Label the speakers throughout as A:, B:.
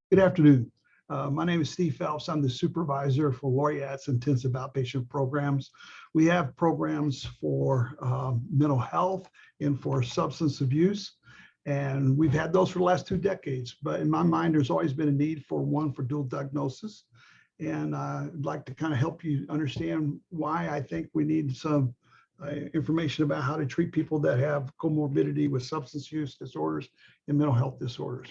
A: Good afternoon. My name is Steve Phelps. I'm the supervisor for Laureate's intensive outpatient programs. We have programs for mental health and for substance abuse, and we've had those for the last 2 decades. But in my mind, there's always been a need for one for dual diagnosis. And I'd like to kind of help you understand why I think we need some information about how to treat people that have comorbidity with substance use disorders and mental health disorders.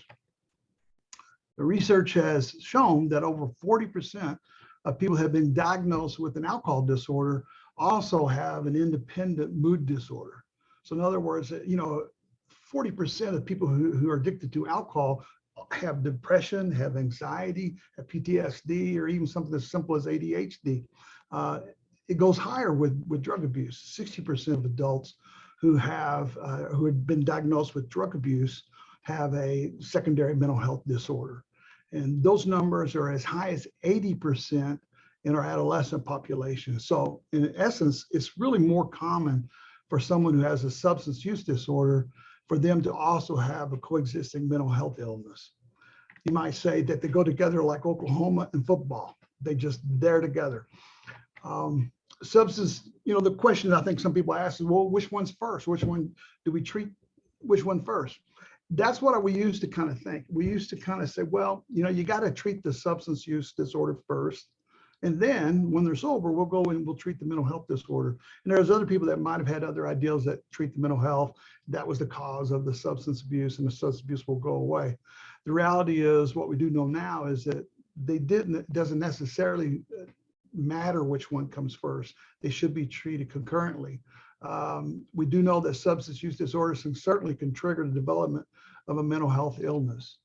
A: The research has shown that over 40% of people who have been diagnosed with an alcohol disorder also have an independent mood disorder. So in other words, 40% of people who are addicted to alcohol have depression, have anxiety, have PTSD, or even something as simple as ADHD. It goes higher with drug abuse. 60% of adults who have been diagnosed with drug abuse have a secondary mental health disorder. And those numbers are as high as 80% in our adolescent population. So in essence, it's really more common for someone who has a substance use disorder for them to also have a coexisting mental health illness. You might say that they go together like Oklahoma and football. They're together. Substance, the question I think some people ask is, well, which one's first? Which one do we treat? Which one first? That's what we used to kind of think. We used to kind of say, well, you got to treat the substance use disorder first. And then when they're sober, we'll go and we'll treat the mental health disorder. And there's other people that might have had other ideals that treat the mental health. That was the cause of the substance abuse, and the substance abuse will go away. The reality is what we do know now is that it doesn't necessarily matter which one comes first. They should be treated concurrently. We do know that substance use disorders certainly can trigger the development of a mental health illness.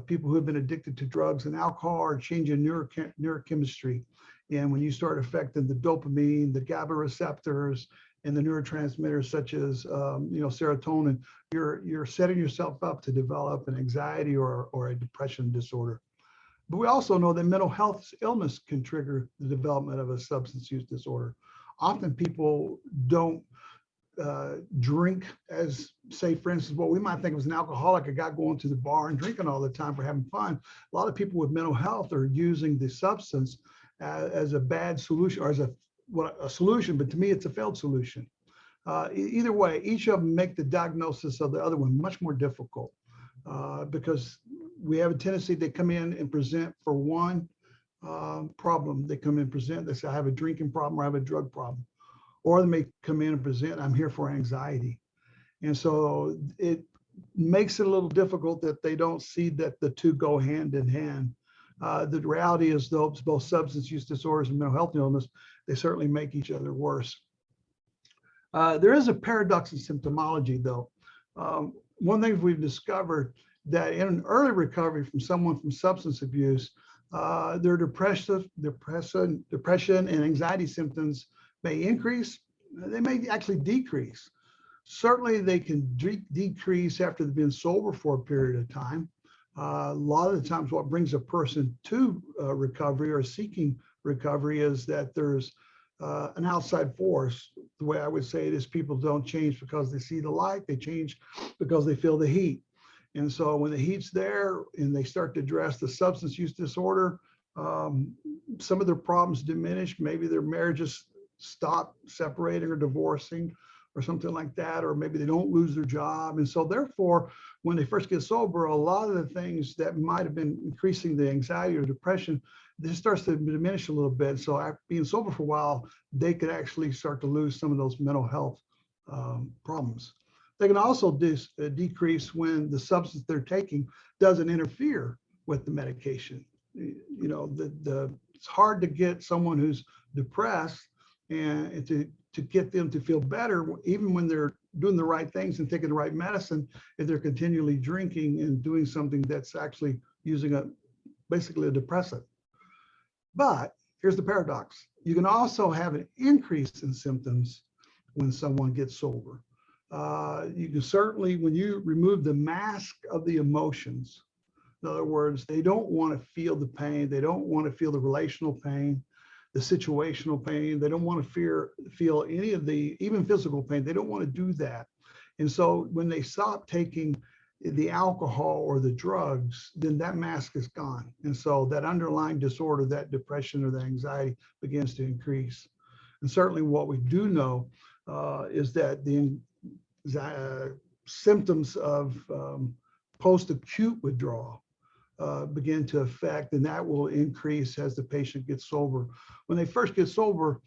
A: People who have been addicted to drugs and alcohol are changing neurochemistry. And when you start affecting the dopamine, the GABA receptors, and the neurotransmitters such as serotonin, you're setting yourself up to develop an anxiety or a depression disorder. But we also know that mental health illness can trigger the development of a substance use disorder. Often people don't drink as, say, for instance, what we might think of as an alcoholic, a guy going to the bar and drinking all the time for having fun. A lot of people with mental health are using the substance as a bad solution, or as a solution, but to me, it's a failed solution. Either way, each of them make the diagnosis of the other one much more difficult because we have a tendency to come in and present for one problem. They come in and present, they say, I have a drinking problem or I have a drug problem. Or they may come in and present, I'm here for anxiety. And so it makes it a little difficult that they don't see that the two go hand in hand. The reality is, though, both substance use disorders and mental health illness, they certainly make each other worse. There is a paradox in symptomology, though. One thing we've discovered that in an early recovery from someone from substance abuse, their depression and anxiety symptoms may increase. They may actually decrease. Certainly, they can decrease after they've been sober for a period of time. A lot of the times what brings a person to recovery or seeking recovery is that there's an outside force. The way I would say it is people don't change because they see the light, they change because they feel the heat. And so when the heat's there and they start to address the substance use disorder, some of their problems diminish. Maybe their marriages stop separating or divorcing or something like that, or maybe they don't lose their job. And so therefore, when they first get sober, a lot of the things that might have been increasing the anxiety or depression, this starts to diminish a little bit. So after being sober for a while, they could actually start to lose some of those mental health problems. They can also decrease when the substance they're taking doesn't interfere with the medication. It's hard to get someone who's depressed and to get them to feel better, even when they're doing the right things and taking the right medicine, if they're continually drinking and doing something that's actually using basically a depressant. But here's the paradox. You can also have an increase in symptoms when someone gets sober. You can certainly, when you remove the mask of the emotions, in other words, they don't want to feel the pain. They don't want to feel the relational pain, the situational pain. They don't want to feel any of the, even physical pain. They don't want to do that. And so when they stop taking the alcohol or the drugs, then that mask is gone. And so that underlying disorder, that depression or the anxiety begins to increase. And certainly what we do know is that the symptoms of post-acute withdrawal begin to affect, and that will increase as the patient gets sober. When they first get sober,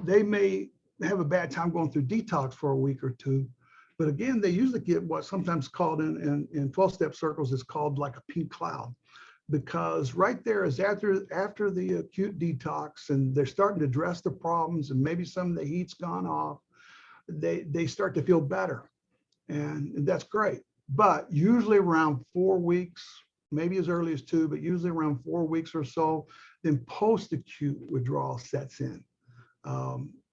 A: they may have a bad time going through detox for a week or two. But again, they usually get what sometimes called in 12-step circles is called like a pink cloud, because right there is after the acute detox and they're starting to address the problems and maybe some of the heat's gone off, they start to feel better. And that's great. But usually around 4 weeks, maybe as early as 2, but usually around 4 weeks or so, then post-acute withdrawal sets in.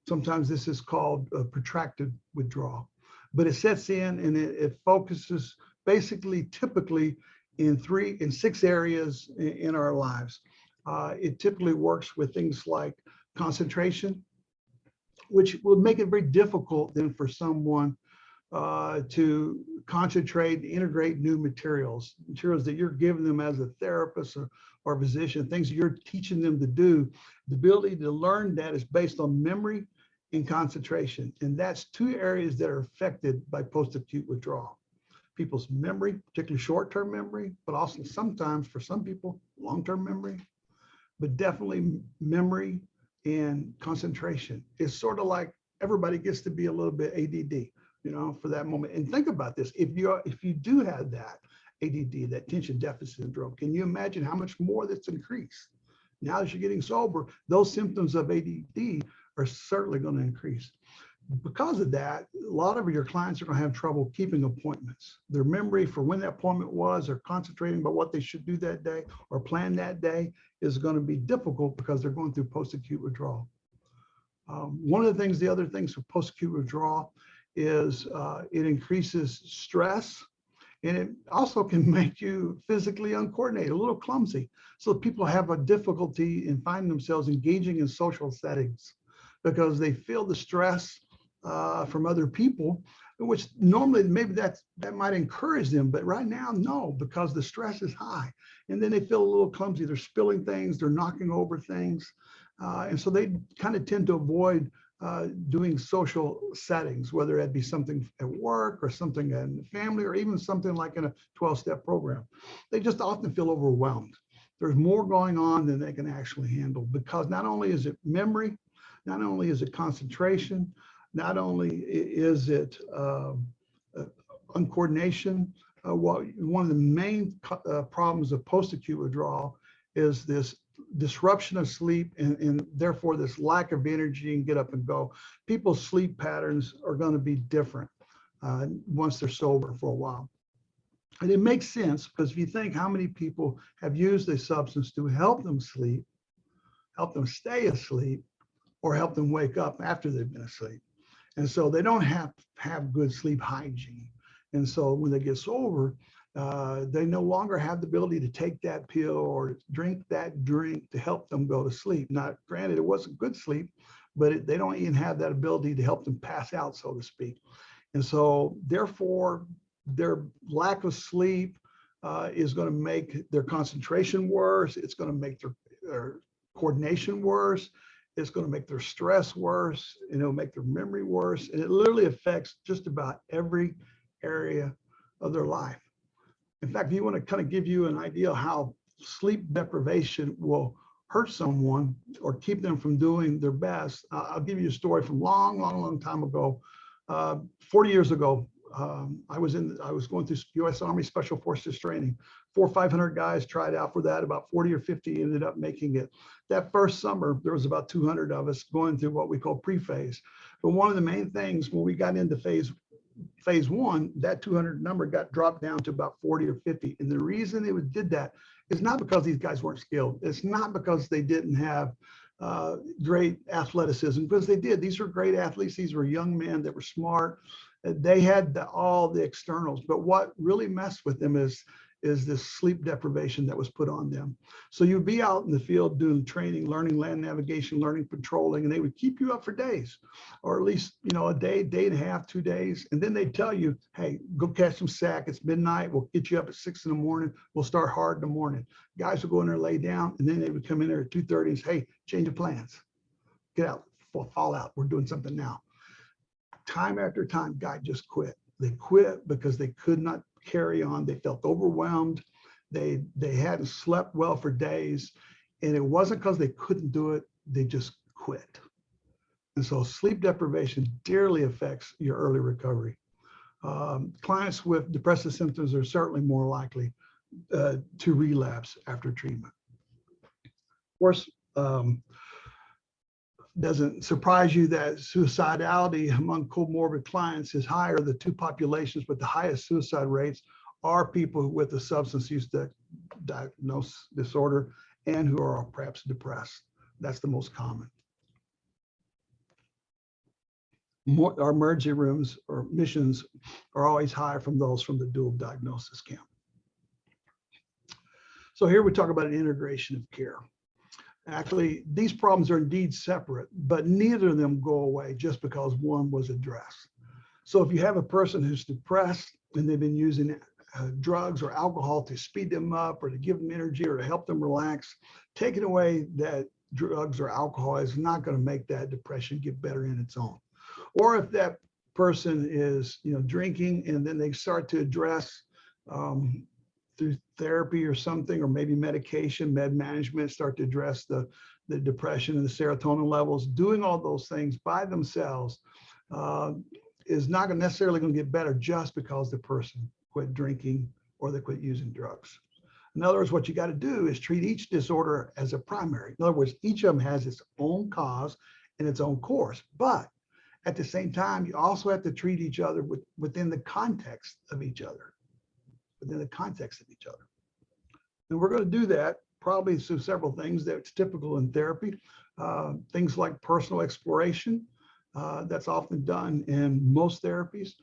A: Sometimes this is called a protracted withdrawal, but it sets in and it focuses basically typically in 6 areas in our lives. It typically works with things like concentration, which will make it very difficult then for someone to concentrate, integrate new materials that you're giving them as a therapist or physician, things you're teaching them to do. The ability to learn that is based on memory and concentration. And that's 2 areas that are affected by post-acute withdrawal. People's memory, particularly short-term memory, but also sometimes for some people, long-term memory, but definitely memory and concentration. It's sort of like everybody gets to be a little bit ADD, for that moment. And think about this, if you do have that ADD, that attention deficit syndrome, can you imagine how much more that's increased? Now that you're getting sober, those symptoms of ADD are certainly going to increase. Because of that, a lot of your clients are going to have trouble keeping appointments. Their memory for when that appointment was, or concentrating about what they should do that day or plan that day is going to be difficult because they're going through post-acute withdrawal. One of the other things for post-acute withdrawal is it increases stress, and it also can make you physically uncoordinated, a little clumsy. So people have a difficulty in finding themselves engaging in social settings because they feel the stress from other people, which normally maybe that might encourage them, but right now, no, because the stress is high. And then they feel a little clumsy. They're spilling things, they're knocking over things. And so they kind of tend to avoid doing social settings, whether it be something at work or something in the family, or even something like in a 12-step program. They just often feel overwhelmed. There's more going on than they can actually handle, because not only is it memory, not only is it concentration, not only is it uncoordination. One of the main problems of post-acute withdrawal is this disruption of sleep and therefore this lack of energy and get up and go. People's sleep patterns are going to be different once they're sober for a while. And it makes sense, because if you think how many people have used a substance to help them sleep, help them stay asleep, or help them wake up after they've been asleep. And so they don't have good sleep hygiene. And so when they get sober, they no longer have the ability to take that pill or drink that drink to help them go to sleep. Now, granted, it wasn't good sleep, but they don't even have that ability to help them pass out, so to speak. And so therefore, their lack of sleep is going to make their concentration worse. It's going to make their coordination worse. It's going to make their stress worse, and it'll make their memory worse. And it literally affects just about every area of their life. In fact, if you want to kind of give you an idea of how sleep deprivation will hurt someone or keep them from doing their best, I'll give you a story from long time ago. 40 years ago, I was going through U.S. Army Special Forces training. 400 or 500 guys tried out for that. About 40 or 50 ended up making it. That first summer, there was about 200 of us going through what we call pre-phase. But one of the main things when we got into phase 1, that 200 number got dropped down to about 40 or 50. And the reason it did that is not because these guys weren't skilled. It's not because they didn't have great athleticism, because they did. These were great athletes. These were young men that were smart. They had all the externals. But what really messed with them is is this sleep deprivation that was put on them. So you'd be out in the field doing training, learning land navigation, learning patrolling, and they would keep you up for days, or at least, a day, day and a half, 2 days. And then they'd tell you, hey, go catch some sack. It's midnight. We'll get you up at 6 in the morning. We'll start hard in the morning. Guys would go in there, lay down, and then they would come in there at 2:30 and say, hey, change of plans. Get out, fall out. We're doing something now. Time after time, guy just quit. They quit because they could not carry on. They felt overwhelmed. They hadn't slept well for days. And it wasn't because they couldn't do it. They just quit. And so sleep deprivation dearly affects your early recovery. Clients with depressive symptoms are certainly more likely to relapse after treatment. Of course, doesn't surprise you that suicidality among comorbid clients is higher. The two populations with the highest suicide rates are people with a substance use diagnosis disorder and who are perhaps depressed. That's the most common. Our emergency rooms or missions are always higher from those from the dual diagnosis camp. So here we talk about an integration of care. Actually, these problems are indeed separate, but neither of them go away just because one was addressed. So if you have a person who's depressed and they've been using drugs or alcohol to speed them up or to give them energy or to help them relax, taking away that drugs or alcohol is not going to make that depression get better in its own. Or if that person is, drinking and then they start to address through therapy or something, or maybe medication, med management, start to address the depression and the serotonin levels, doing all those things by themselves is not necessarily going to get better just because the person quit drinking or they quit using drugs. In other words, what you got to do is treat each disorder as a primary. In other words, each of them has its own cause and its own course. But at the same time, you also have to treat each other within the context of each other. Within the context of each other. And we're going to do that probably through several things that's typical in therapy. Things like personal exploration, that's often done in most therapies.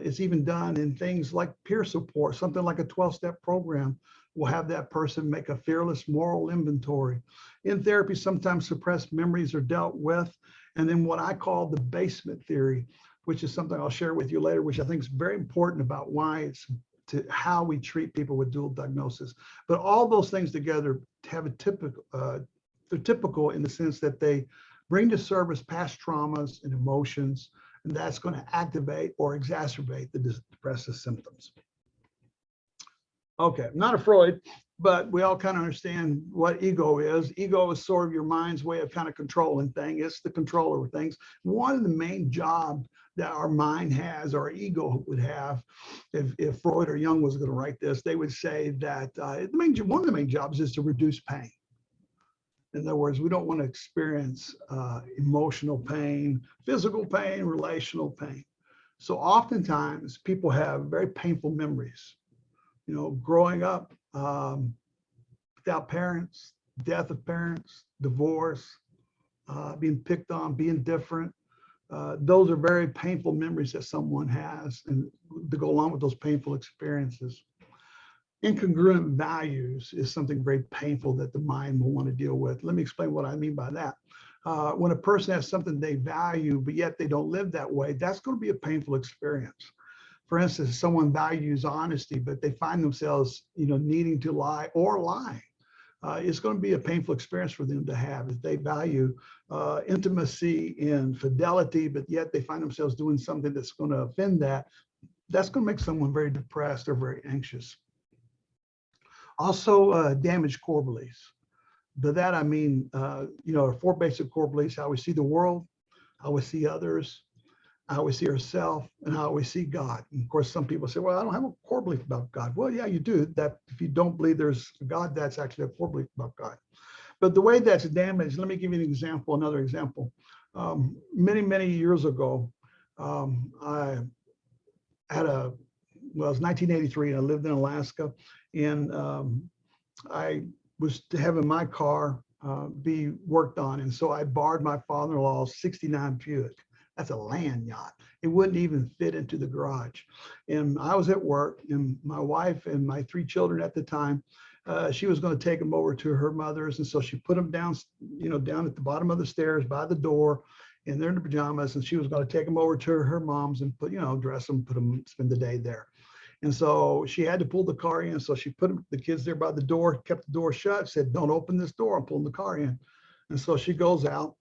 A: It's even done in things like peer support, something like a 12-step program will have that person make a fearless moral inventory. In therapy, sometimes suppressed memories are dealt with. And then what I call the basement theory, which is something I'll share with you later, which I think is very important about why it's to how we treat people with dual diagnosis. But all those things together have a typical, they're typical in the sense that they bring to service past traumas and emotions, and that's going to activate or exacerbate the depressive symptoms. Okay, I'm not a Freud, but we all kind of understand what ego is. Ego is sort of your mind's way of kind of controlling things. It's the controller of things. One of the main jobs that our mind has, or our ego would have, if Freud or Jung was going to write this, they would say that one of the main jobs is to reduce pain. In other words, we don't want to experience emotional pain, physical pain, relational pain. So oftentimes people have very painful memories. Growing up without parents, death of parents, divorce, being picked on, being different. Those are very painful memories that someone has, and to go along with those painful experiences. Incongruent values is something very painful that the mind will want to deal with. Let me explain what I mean by that. When a person has something they value, but yet they don't live that way, that's going to be a painful experience. For instance, someone values honesty, but they find themselves, needing to lie or lying. It's going to be a painful experience for them to have if they value intimacy and fidelity, but yet they find themselves doing something that's going to offend that. That's going to make someone very depressed or very anxious. Also, damaged core beliefs. By that, I mean, 4 basic core beliefs: how we see the world, how we see others, how we see ourselves, and how we see God. And of course, some people say, well, I don't have a core belief about God. Well, yeah, you do. That if you don't believe there's a God, that's actually a core belief about God. But the way that's damaged, let me give you an example, another example. Many, many years ago, I had it was 1983, and I lived in Alaska, and I was having my car be worked on. And so I borrowed my father-in-law's 69 Buick. That's a land yacht. It wouldn't even fit into the garage. And I was at work, and my wife and my 3 children at the time, she was going to take them over to her mother's. And so she put them down, down at the bottom of the stairs by the door, and they're in the pajamas. And she was going to take them over to her mom's and put, dress them, put them, spend the day there. And so she had to pull the car in. So she put the kids there by the door, kept the door shut, said, "Don't open this door. I'm pulling the car in." And so she goes out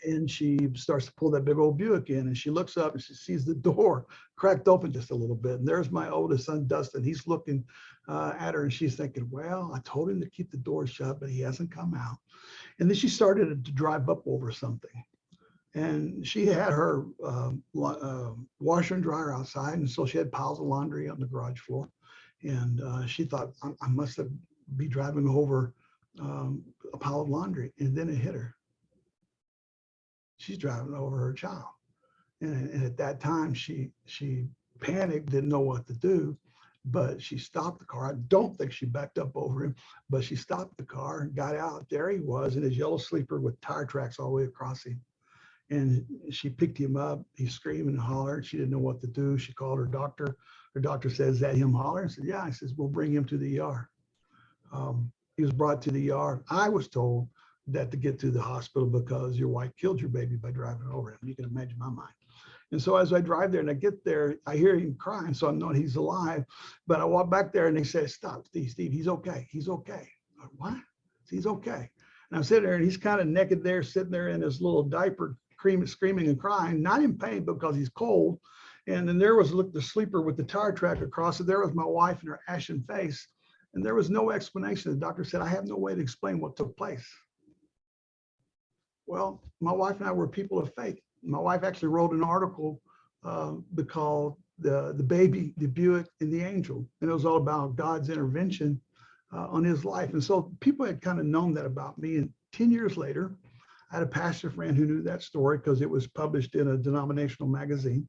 A: and she starts to pull that big old Buick in, and she looks up and she sees the door cracked open just a little bit. And there's my oldest son, Dustin. He's looking at her, and she's thinking, well, I told him to keep the door shut, but he hasn't come out. And then she started to drive up over something. And she had her washer and dryer outside. And so she had piles of laundry on the garage floor. And she thought, I must be driving over a pile of laundry. And then it hit her. She's driving over her child. And at that time, she panicked, didn't know what to do, but she stopped the car. I don't think she backed up over him, but she stopped the car and got out. There he was in his yellow sleeper with tire tracks all the way across him. And she picked him up. He's screaming and hollering. She didn't know what to do. She called her doctor. Her doctor says, "Is that him hollering?" I said, "Yeah." He says, "We'll bring him to the ER." He was brought to the ER. I was told that to get to the hospital because your wife killed your baby by driving over him. You can imagine my mind. And so as I drive there and I get there, I hear him crying. So I'm knowing he's alive. But I walk back there and they say, "Stop, Steve, he's okay. He's okay." I'm like, "What?" "He's okay." And I'm sitting there and he's kind of naked there, sitting there in his little diaper, screaming and crying, not in pain because he's cold. And then there was the sleeper with the tire track across it. There was my wife and her ashen face. And there was no explanation. The doctor said, "I have no way to explain what took place." Well, my wife and I were people of faith. My wife actually wrote an article called the Baby, the Buick, and the Angel. And it was all about God's intervention on his life. And so people had kind of known that about me. And 10 years later, I had a pastor friend who knew that story because it was published in a denominational magazine.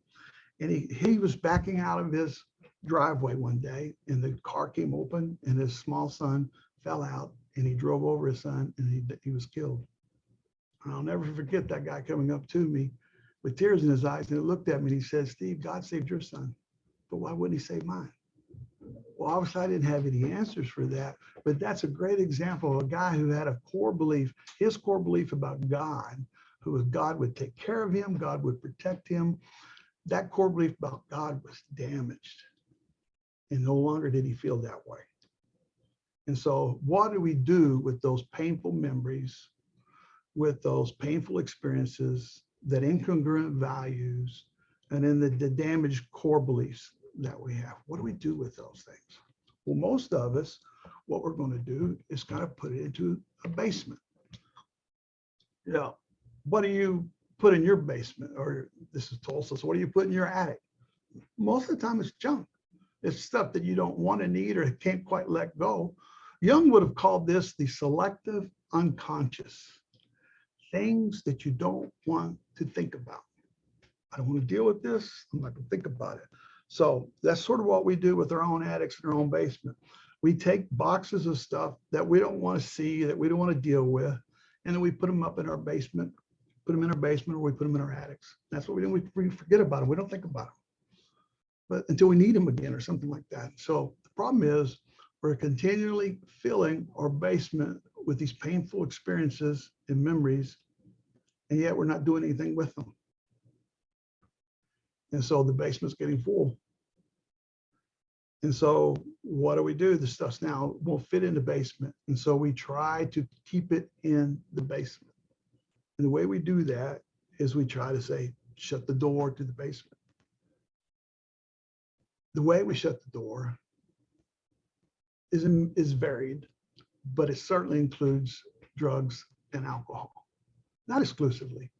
A: And he was backing out of his driveway one day, and the car came open, and his small son fell out, and he drove over his son, and he was killed. And I'll never forget that guy coming up to me with tears in his eyes, and he looked at me and he said, "Steve, God saved your son, but why wouldn't he save mine?" Well, obviously I didn't have any answers for that, but that's a great example of a guy who had a core belief, his core belief about God, who was God would take care of him, God would protect him. That core belief about God was damaged, and no longer did he feel that way. And so what do we do with those painful memories, with those painful experiences, that incongruent values, and then the damaged core beliefs that we have? What do we do with those things? Well, most of us, what we're going to do is kind of put it into a basement. What do you put in your basement? Or this is Tulsa, so what do you put in your attic? Most of the time it's junk. It's stuff that you don't want to need or can't quite let go. Jung would have called this the selective unconscious. Things that you don't want to think about. I don't want to deal with this. I'm not going to think about it. So that's sort of what we do with our own attics in our own basement. We take boxes of stuff that we don't want to see, that we don't want to deal with, and then we put them up in our basement, put them in our basement, or we put them in our attics. That's what we do. We forget about them. We don't think about them, but until we need them again or something like that. So the problem is we're continually filling our basement with these painful experiences and memories, and yet we're not doing anything with them. And so the basement's getting full. And so what do? The stuff now won't fit in the basement. And so we try to keep it in the basement. And the way we do that is we try to say, shut the door to the basement. The way we shut the door is varied, but it certainly includes drugs and alcohol. Not exclusively.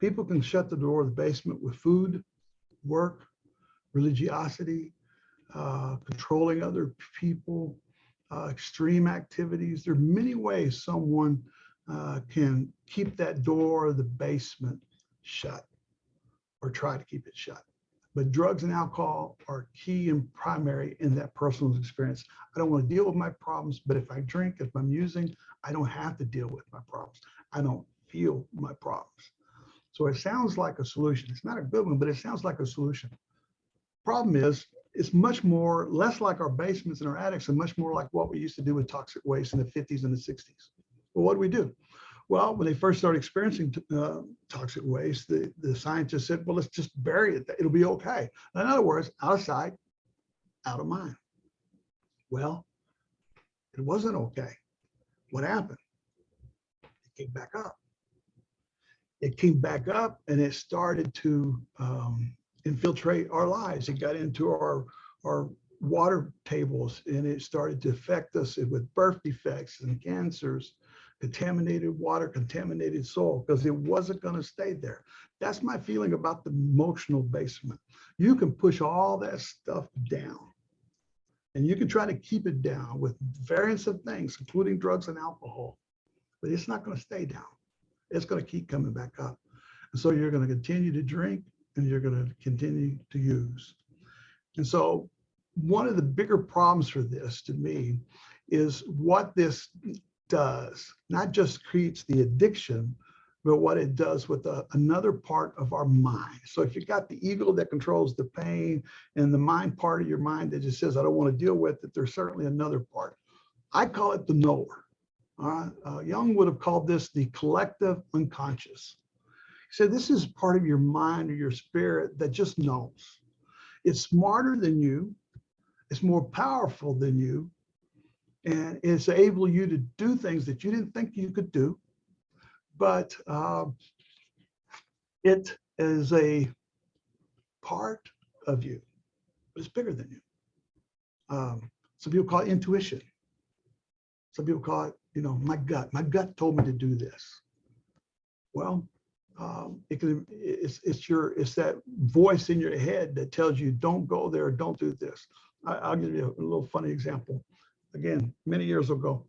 A: People can shut the door of the basement with food, work, religiosity, controlling other people, extreme activities. There are many ways someone can keep that door of the basement shut or try to keep it shut. But drugs and alcohol are key and primary in that person's experience. I don't want to deal with my problems, but if I drink, if I'm using, I don't have to deal with my problems. I don't feel my problems. So it sounds like a solution. It's not a good one, but it sounds like a solution. Problem is, it's much more, less like our basements and our attics and much more like what we used to do with toxic waste in the 50s and the 60s. Well, what do we do? Well, when they first started experiencing toxic waste, the scientists said, well, let's just bury it. It'll be okay. In other words, out of sight, out of mind. Well, it wasn't okay. What happened? It came back up. It came back up and it started to infiltrate our lives. It got into our water tables and it started to affect us with birth defects and cancers, contaminated water, contaminated soil, because it wasn't going to stay there. That's my feeling about the emotional basement. You can push all that stuff down and you can try to keep it down with variants of things, including drugs and alcohol, but it's not going to stay down. It's going to keep coming back up. And so you're going to continue to drink and you're going to continue to use. And so one of the bigger problems for this to me is what this does, not just creates the addiction, but what it does with another part of our mind. So if you got the ego that controls the pain and the mind part of your mind that just says, I don't want to deal with it, there's certainly another part. I call it the knower. Jung would have called this the collective unconscious. He said, this is part of your mind or your spirit that just knows. It's smarter than you. It's more powerful than you. And it's able you to do things that you didn't think you could do. But it is a part of you, but it's bigger than you. Some people call it intuition. Some people call it, my gut. My gut told me to do this. Well, it's that voice in your head that tells you don't go there, don't do this. I'll give you a little funny example. Again, many years ago,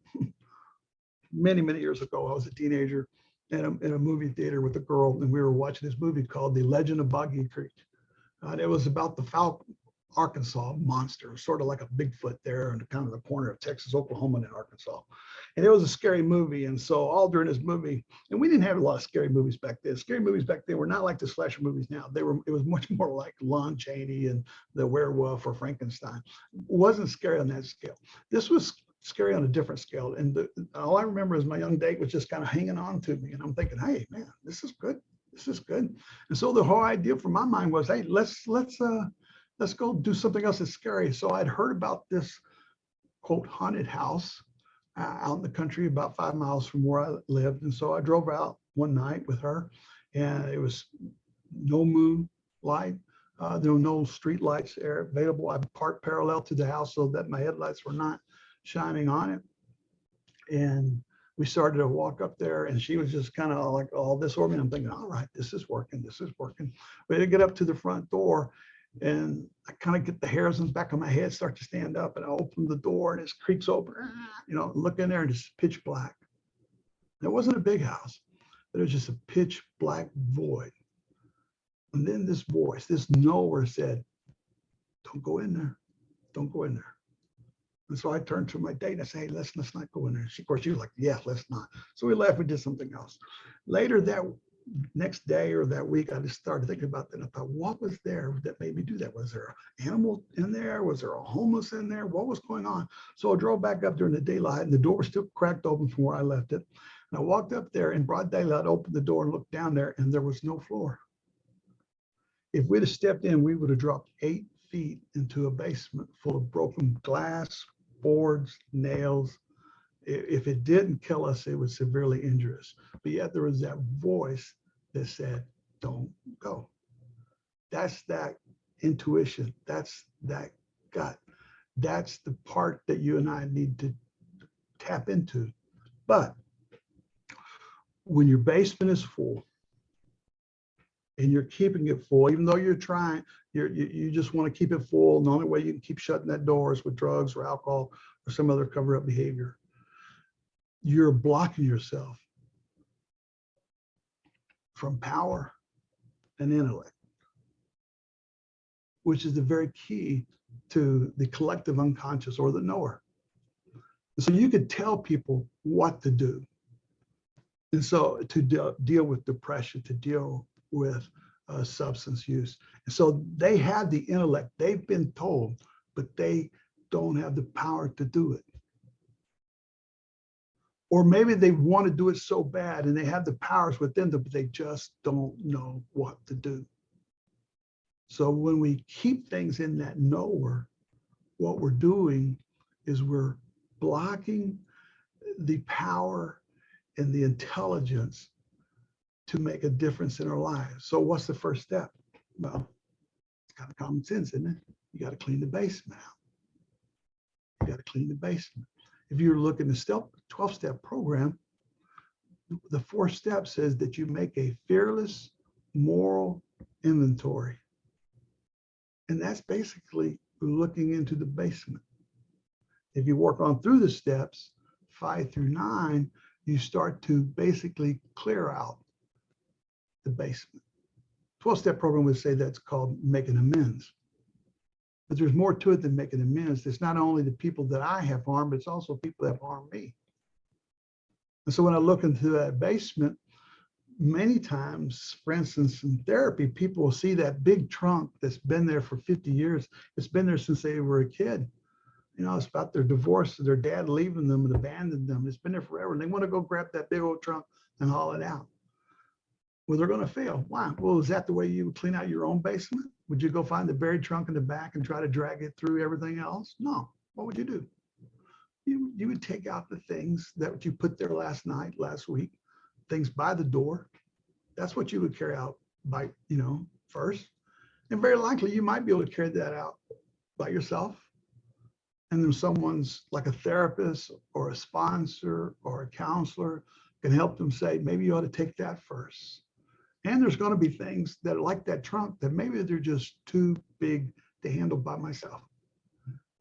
A: many years ago, I was a teenager in a movie theater with a girl, and we were watching this movie called The Legend of Boggy Creek. It was about the Falk, Arkansas monster, sort of like a Bigfoot there in kind of the corner of Texas, Oklahoma, and Arkansas. And it was a scary movie. And so all during this movie, and we didn't have a lot of scary movies back then. Scary movies back then were not like the slasher movies now. It was much more like Lon Chaney and the Werewolf or Frankenstein. It wasn't scary on that scale. This was scary on a different scale. And all I remember is my young date was just kind of hanging on to me. And I'm thinking, hey, man, this is good. This is good. And so the whole idea from my mind was, hey, let's go do something else that's scary. So I'd heard about this, quote, haunted house out in the country about 5 miles from where I lived. And so I drove out one night with her, and it was no moonlight. There were no street lights available. I parked parallel to the house so that my headlights were not shining on it. And we started to walk up there, and she was just kind of like all this over me. I'm thinking, all right, this is working. This is working. We had to get up to the front door, and I kind of get the hairs on the back of my head start to stand up, and I open the door and it creaks open, look in there and it's pitch black. It wasn't a big house, but it was just a pitch black void. And then this voice, this knower said, don't go in there. Don't go in there. And so I turned to my date and I said, hey, let's not go in there. Of course, she was like, yeah, let's not. So we left, we did something else. Later that next day or that week, I just started thinking about that. I thought, what was there that made me do that? Was there an animal in there? Was there a homeless in there? What was going on? So I drove back up during the daylight, and the door was still cracked open from where I left it. And I walked up there in broad daylight, opened the door and looked down there, and there was no floor. If we'd have stepped in, we would have dropped 8 feet into a basement full of broken glass, boards, nails. If it didn't kill us, it was severely injurious. But yet there was that voice that said, don't go. That's that intuition. That's that gut. That's the part that you and I need to tap into. But when your basement is full and you're keeping it full, even though you're trying, you just want to keep it full. And the only way you can keep shutting that door is with drugs or alcohol or some other cover-up behavior. You're blocking yourself from power and intellect, which is the very key to the collective unconscious or the knower. So you could tell people what to do. And so to deal with depression, to deal with substance use. And so they have the intellect, they've been told, but they don't have the power to do it. Or maybe they want to do it so bad and they have the powers within them, but they just don't know what to do. So when we keep things in that knower, what we're doing is we're blocking the power and the intelligence to make a difference in our lives. So what's the first step? Well, it's kind of common sense, isn't it? You got to clean the basement out. You got to clean the basement. If you're looking at the 12-step program, the 4th step says that you make a fearless moral inventory. And that's basically looking into the basement. If you work on through the steps, 5 through 9, you start to basically clear out the basement. 12-step program would say that's called making amends. But there's more to it than making amends. It's not only the people that I have harmed, it's also people that have harmed me. And so when I look into that basement, many times, for instance, in therapy, people will see that big trunk that's been there for 50 years. It's been there since they were a kid. You know, it's about their divorce, their dad leaving them and abandoned them. It's been there forever. And they want to go grab that big old trunk and haul it out. Well, they're going to fail. Why? Well, is that the way you would clean out your own basement? Would you go find the buried trunk in the back and try to drag it through everything else? No. What would you do? You would take out the things that you put there last night, last week, things by the door. That's what you would carry out by, first. And very likely you might be able to carry that out by yourself. And then someone's like a therapist or a sponsor or a counselor can help them say, maybe you ought to take that first. And there's going to be things that are like that trunk that maybe they're just too big to handle by myself.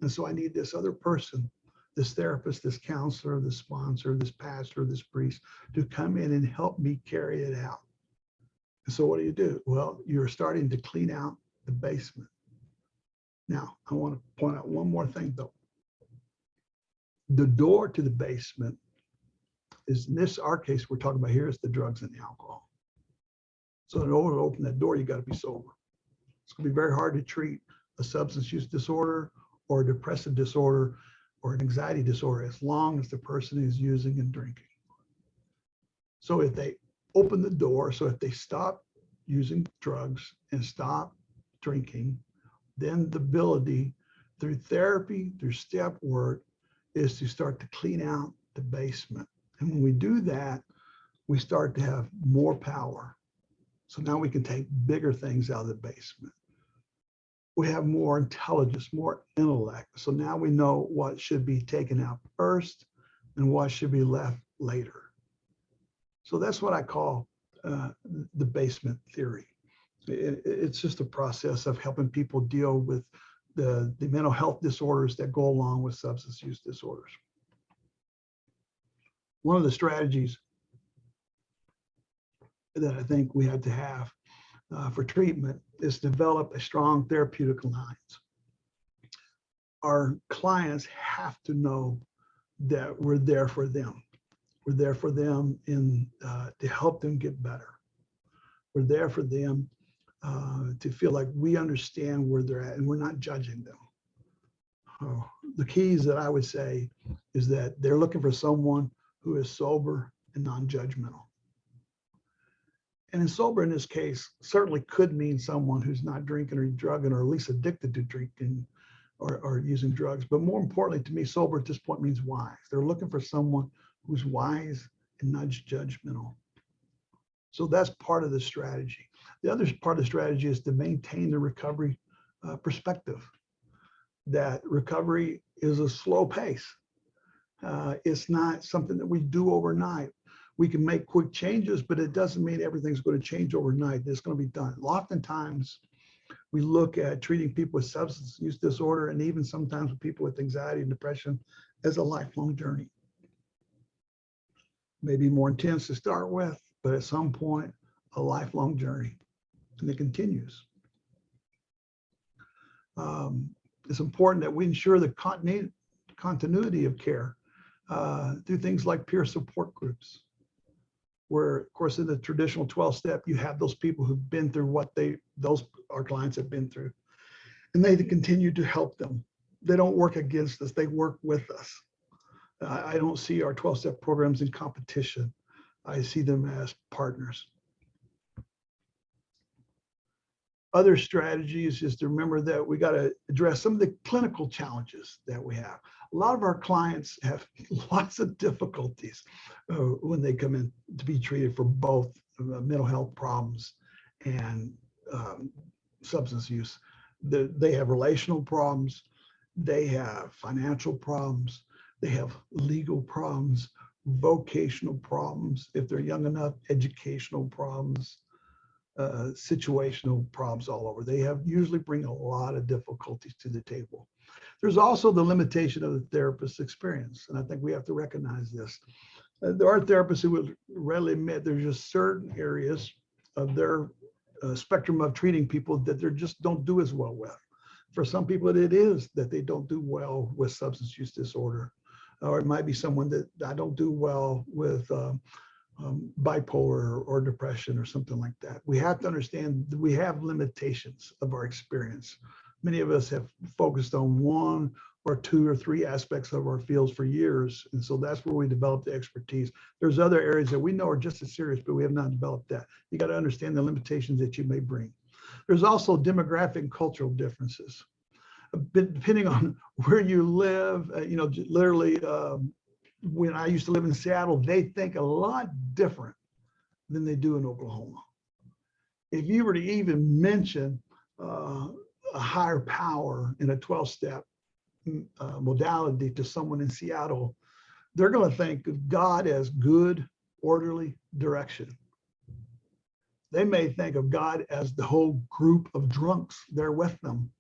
A: And so I need this other person, this therapist, this counselor, this sponsor, this pastor, this priest to come in and help me carry it out. And so what do? Well, you're starting to clean out the basement. Now, I want to point out one more thing though. The door to the basement is, in our case we're talking about here, is the drugs and the alcohol. So in order to open that door, you got to be sober. It's going to be very hard to treat a substance use disorder or a depressive disorder or an anxiety disorder as long as the person is using and drinking. So if they open the door, so if they stop using drugs and stop drinking, then the ability through therapy, through step work, is to start to clean out the basement. And when we do that, we start to have more power. So now we can take bigger things out of the basement. We have more intelligence, more intellect. So now we know what should be taken out first and what should be left later. So that's what I call the basement theory. It's just a process of helping people deal with the mental health disorders that go along with substance use disorders. One of the strategies that I think we had to have for treatment is develop a strong therapeutic alliance. Our clients have to know that we're there for them. We're there for them to help them get better. We're there for them to feel like we understand where they're at and we're not judging them. The keys that I would say is that they're looking for someone who is sober and non-judgmental. And sober in this case certainly could mean someone who's not drinking or drugging, or at least addicted to drinking or using drugs. But more importantly to me, sober at this point means wise. They're looking for someone who's wise and not judgmental. So that's part of the strategy. The other part of the strategy is to maintain the recovery perspective. That recovery is a slow pace. It's not something that we do overnight. We can make quick changes, but it doesn't mean everything's going to change overnight. It's going to be done. Oftentimes, we look at treating people with substance use disorder and even sometimes with people with anxiety and depression as a lifelong journey. Maybe more intense to start with, but at some point, a lifelong journey, and it continues. It's important that we ensure the continuity of care through things like peer support groups. where, of course, in the traditional 12-step, you have those people who've been through what our clients have been through, and they continue to help them. They don't work against us, they work with us. I don't see our 12-step programs in competition. I see them as partners. Other strategies is to remember that we got to address some of the clinical challenges that we have. A lot of our clients have lots of difficulties when they come in to be treated for both mental health problems and substance use. They have relational problems, they have financial problems, they have legal problems, vocational problems, if they're young enough, educational problems, situational problems all over. They usually bring a lot of difficulties to the table. There's also the limitation of the therapist's experience, and I think we have to recognize this. There are therapists who would readily admit there's just certain areas of their spectrum of treating people that they just don't do as well with. For some people, it is that they don't do well with substance use disorder, or it might be someone that I don't do well with bipolar or depression or something like that. We have to understand that we have limitations of our experience. Many of us have focused on one or two or three aspects of our fields for years. And so that's where we develop the expertise. There's other areas that we know are just as serious, but we have not developed that. You got to understand the limitations that you may bring. There's also demographic and cultural differences. Depending on where you live, literally, when I used to live in Seattle, they think a lot different than they do in Oklahoma. If you were to even mention a higher power in a 12-step modality to someone in Seattle, they're going to think of God as good, orderly direction. They may think of God as the whole group of drunks there with them.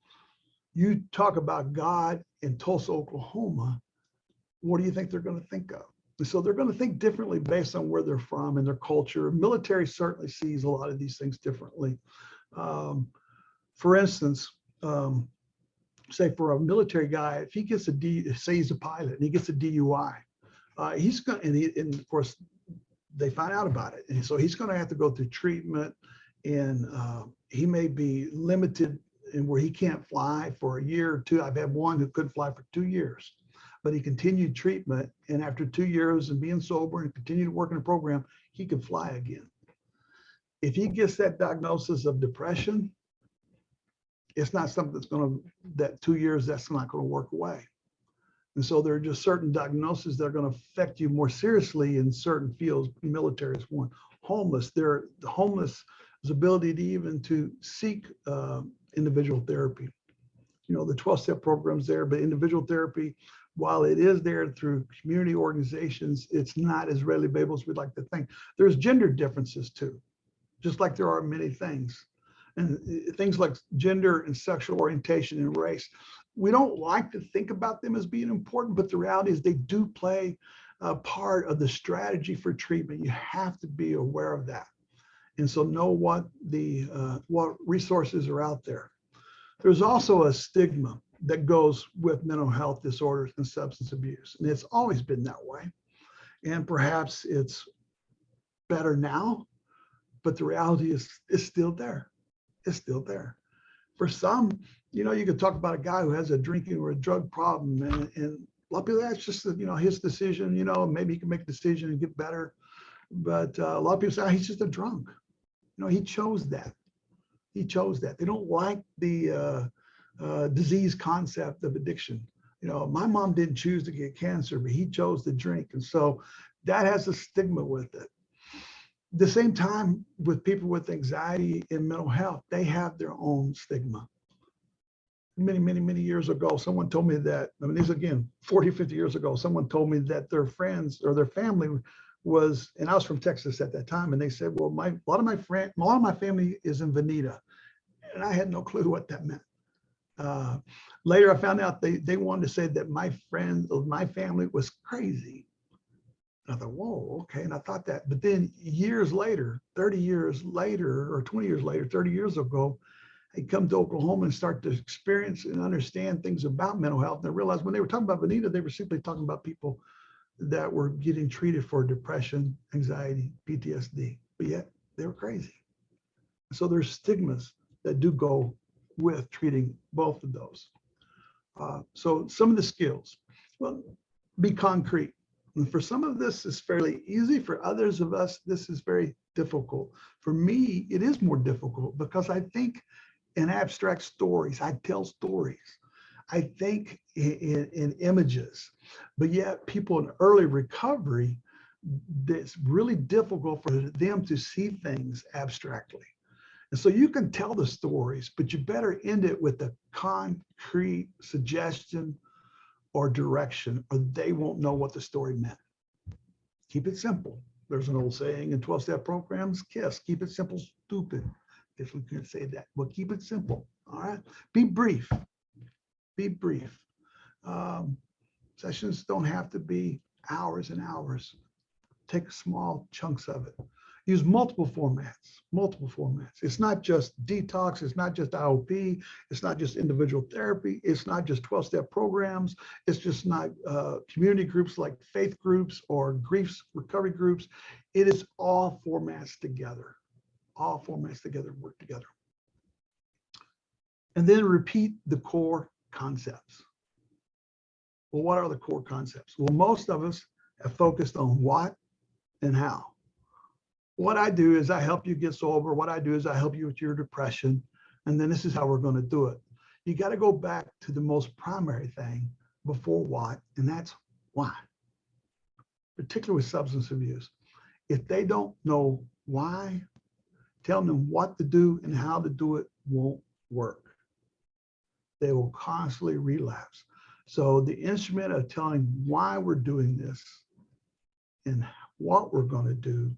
A: You talk about God in Tulsa, Oklahoma, what do you think they're going to think of? And so they're going to think differently based on where they're from and their culture. Military certainly sees a lot of these things differently. For instance, say for a military guy, if he gets say he's a pilot and he gets a DUI, he's going and of course they find out about it, and so he's going to have to go through treatment, and he may be limited in where he can't fly for a year or two. I've had one who couldn't fly for 2 years. But he continued treatment, and after 2 years and being sober and continued to work in a program, he could fly again. If he gets that diagnosis of depression, it's not something that's that 2 years, that's not going to work away. And so there are just certain diagnoses that are going to affect you more seriously in certain fields. Military is one. Homeless, the homeless' ability to even to seek individual therapy. The 12-step program's there, but individual therapy, while it is there through community organizations, it's not as readily available as we'd like to think. There's gender differences too, just like there are many things. And things like gender and sexual orientation and race, we don't like to think about them as being important, but the reality is they do play a part of the strategy for treatment. You have to be aware of that. And so know what resources are out there. There's also a stigma that goes with mental health disorders and substance abuse. And it's always been that way. And perhaps it's better now, but the reality is it's still there. It's still there. For some, you could talk about a guy who has a drinking or a drug problem, and a lot of people, that's just, his decision, maybe he can make a decision and get better. But a lot of people say, he's just a drunk. He chose that. He chose that. They don't like the disease concept of addiction. My mom didn't choose to get cancer, but he chose to drink. And so that has a stigma with it. At the same time, with people with anxiety and mental health, they have their own stigma. Many, many, many years ago, someone told me that, these again, 40, 50 years ago, someone told me that their friends or their family was, and I was from Texas at that time, and they said, well, a lot of my family is in Veneta. And I had no clue what that meant. Later, I found out they wanted to say that my family was crazy. And I thought, whoa, okay. And I thought that, but then years later, 30 years later, or 20 years later, 30 years ago, I come to Oklahoma and start to experience and understand things about mental health. And I realized when they were talking about Veneta, they were simply talking about people that were getting treated for depression, anxiety, PTSD, but yet they were crazy. So there's stigmas that do go with treating both of those. So some of the skills, well, be concrete. And for some of this is fairly easy. For others of us, this is very difficult. For me, it is more difficult because I think in abstract stories, I tell stories. I think in images, but yet people in early recovery, it's really difficult for them to see things abstractly. And so you can tell the stories, but you better end it with a concrete suggestion or direction, or they won't know what the story meant. Keep it simple. There's an old saying in 12-step programs, KISS, keep it simple, stupid. If we can say that, well, keep it simple, all right? Be brief, be brief. Sessions don't have to be hours and hours. Take small chunks of it. Use multiple formats, multiple formats. It's not just detox, it's not just IOP, it's not just individual therapy, it's not just 12-step programs, it's just not community groups like faith groups or grief recovery groups. It is all formats together. All formats together work together. And then repeat the core concepts. Well, what are the core concepts? Well, most of us have focused on what and how. What I do is I help you get sober. What I do is I help you with your depression. And then this is how we're going to do it. You got to go back to the most primary thing before what, and that's why. Particularly with substance abuse. If they don't know why, telling them what to do and how to do it won't work. They will constantly relapse. So the instrument of telling why we're doing this and what we're going to do,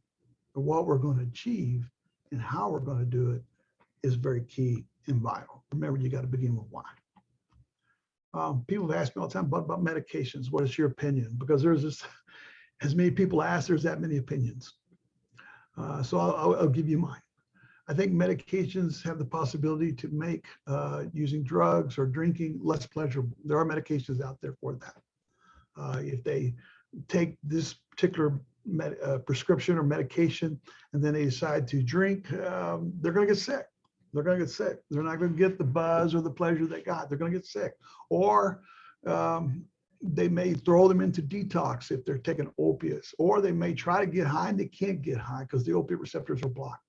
A: or what we're going to achieve and how we're going to do it is very key and vital. Remember, you got to begin with why. People ask me all the time about medications. What is your opinion? Because there's this, as many people ask, there's that many opinions. So I'll give you mine. I think medications have the possibility to make using drugs or drinking less pleasurable. There are medications out there for that. If they take this particular prescription or medication and then they decide to drink, they're going to get sick. They're going to get sick. They're not going to get the buzz or the pleasure they got. They're going to get sick. Or they may throw them into detox if they're taking opiates, or they may try to get high and they can't get high because the opiate receptors are blocked.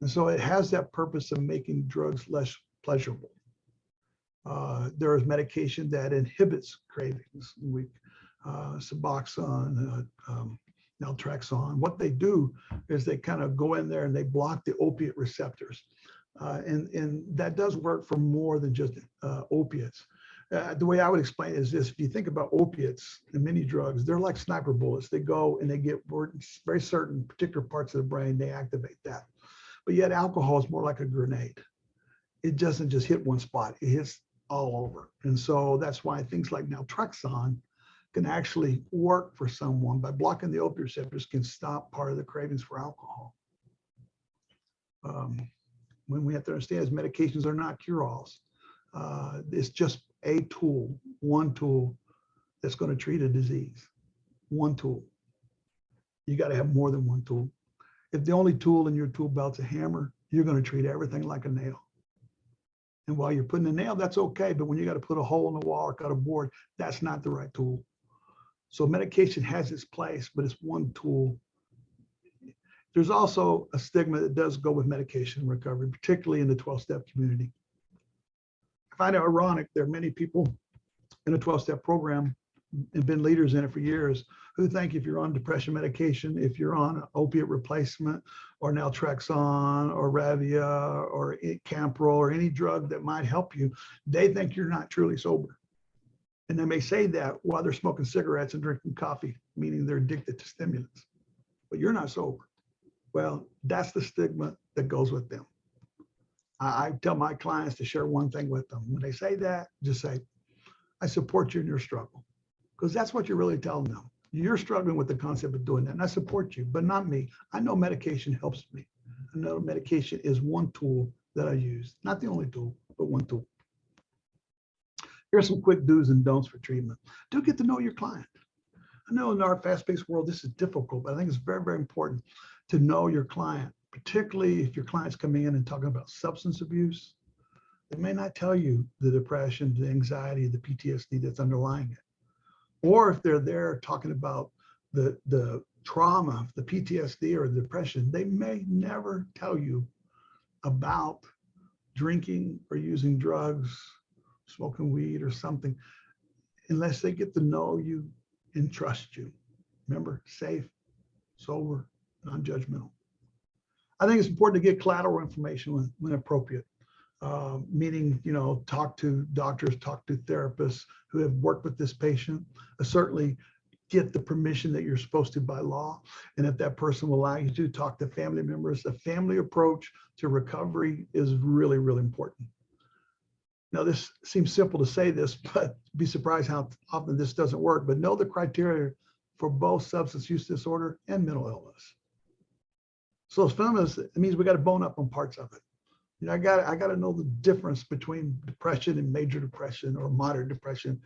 A: And so it has that purpose of making drugs less pleasurable. There is medication that inhibits cravings. Suboxone, naltrexone. What they do is they kind of go in there and they block the opiate receptors. And that does work for more than just opiates. The way I would explain it is this: if you think about opiates and many drugs, they're like sniper bullets. They go and they get very certain particular parts of the brain, they activate that. But yet alcohol is more like a grenade. It doesn't just hit one spot, it hits all over. And so that's why things like naltrexone can actually work for someone by blocking the opioid receptors, can stop part of the cravings for alcohol. When we have to understand is medications are not cure-alls. It's just a tool, one tool that's going to treat a disease. One tool. You got to have more than one tool. If the only tool in your tool belt's a hammer, you're going to treat everything like a nail. And while you're putting a nail, that's okay. But when you got to put a hole in the wall or cut a board, that's not the right tool. So medication has its place, but it's one tool. There's also a stigma that does go with medication recovery, particularly in the 12-step community. I find it ironic. There are many people in a 12-step program and been leaders in it for years who think if you're on depression medication, if you're on opiate replacement or naltrexone or Ravia or Camprol or any drug that might help you, they think you're not truly sober. And they may say that while they're smoking cigarettes and drinking coffee, meaning they're addicted to stimulants, but you're not sober. Well, that's the stigma that goes with them. I tell my clients to share one thing with them. When they say that, just say, I support you in your struggle. Because that's what you're really telling them. You're struggling with the concept of doing that, and I support you, but not me. I know medication helps me. I know medication is one tool that I use. Not the only tool, but one tool. Here's some quick do's and don'ts for treatment. Do get to know your client. I know in our fast-paced world, this is difficult, but I think it's very, very important to know your client, particularly if your client's coming in and talking about substance abuse. They may not tell you the depression, the anxiety, the PTSD that's underlying it. Or if they're there talking about the trauma, the PTSD or the depression, they may never tell you about drinking or using drugs, smoking weed or something, unless they get to know you and trust you. Remember, safe, sober, non-judgmental. I think it's important to get collateral information when appropriate. Meaning, talk to doctors, talk to therapists who have worked with this patient. Certainly get the permission that you're supposed to by law. And if that person will allow you to, talk to family members. The family approach to recovery is really, really important. Now, this seems simple to say this, but be surprised how often this doesn't work. But know the criteria for both substance use disorder and mental illness. So as feminists, it means we got to bone up on parts of it. I got to know the difference between depression and major depression or moderate depression.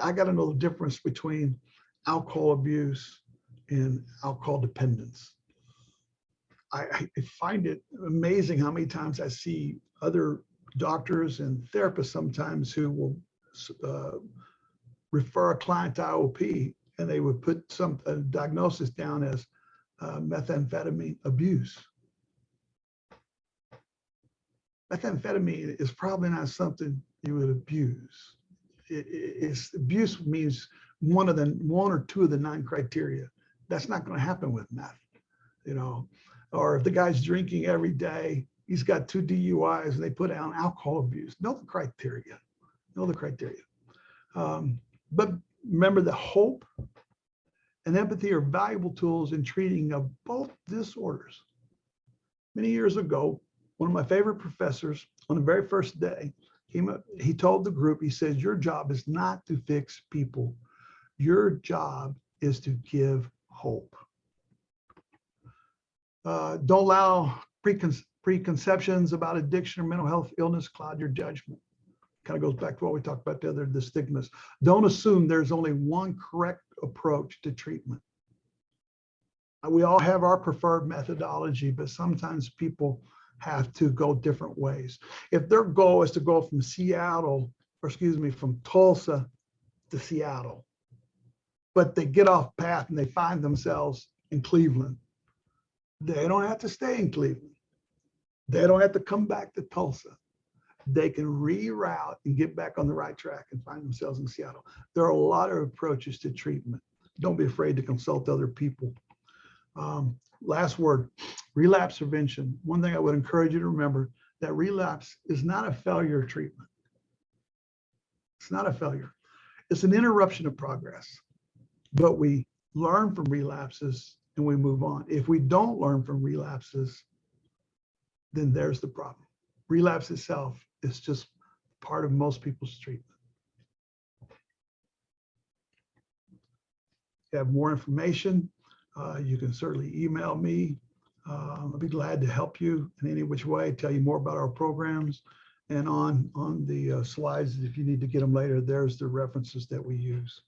A: I got to know the difference between alcohol abuse and alcohol dependence. I find it amazing how many times I see other doctors and therapists sometimes who will refer a client to IOP, and they would put a diagnosis down as methamphetamine abuse. Methamphetamine is probably not something you would abuse. Abuse means one or two of the 9 criteria. That's not going to happen with meth, or if the guy's drinking every day, he's got 2 DUIs and they put down alcohol abuse. Know the criteria. But remember that hope and empathy are valuable tools in treating of both disorders. Many years ago, one of my favorite professors on the very first day, he told the group, he says, your job is not to fix people. Your job is to give hope. Don't allow preconceptions about addiction or mental health illness cloud your judgment. Kind of goes back to what we talked about the stigmas. Don't assume there's only one correct approach to treatment. We all have our preferred methodology, but sometimes people have to go different ways. If their goal is to go from from Tulsa to Seattle, but they get off path and they find themselves in Cleveland, they don't have to stay in Cleveland. They don't have to come back to Tulsa. They can reroute and get back on the right track and find themselves in Seattle. There are a lot of approaches to treatment. Don't be afraid to consult other people. Last word, relapse prevention. One thing I would encourage you to remember, that relapse is not a failure of treatment. It's not a failure. It's an interruption of progress. But we learn from relapses and we move on. If we don't learn from relapses, then there's the problem. Relapse itself is just part of most people's treatment. If you have more information, you can certainly email me. I'll be glad to help you in any which way, tell you more about our programs. And on the slides, if you need to get them later, there's the references that we use.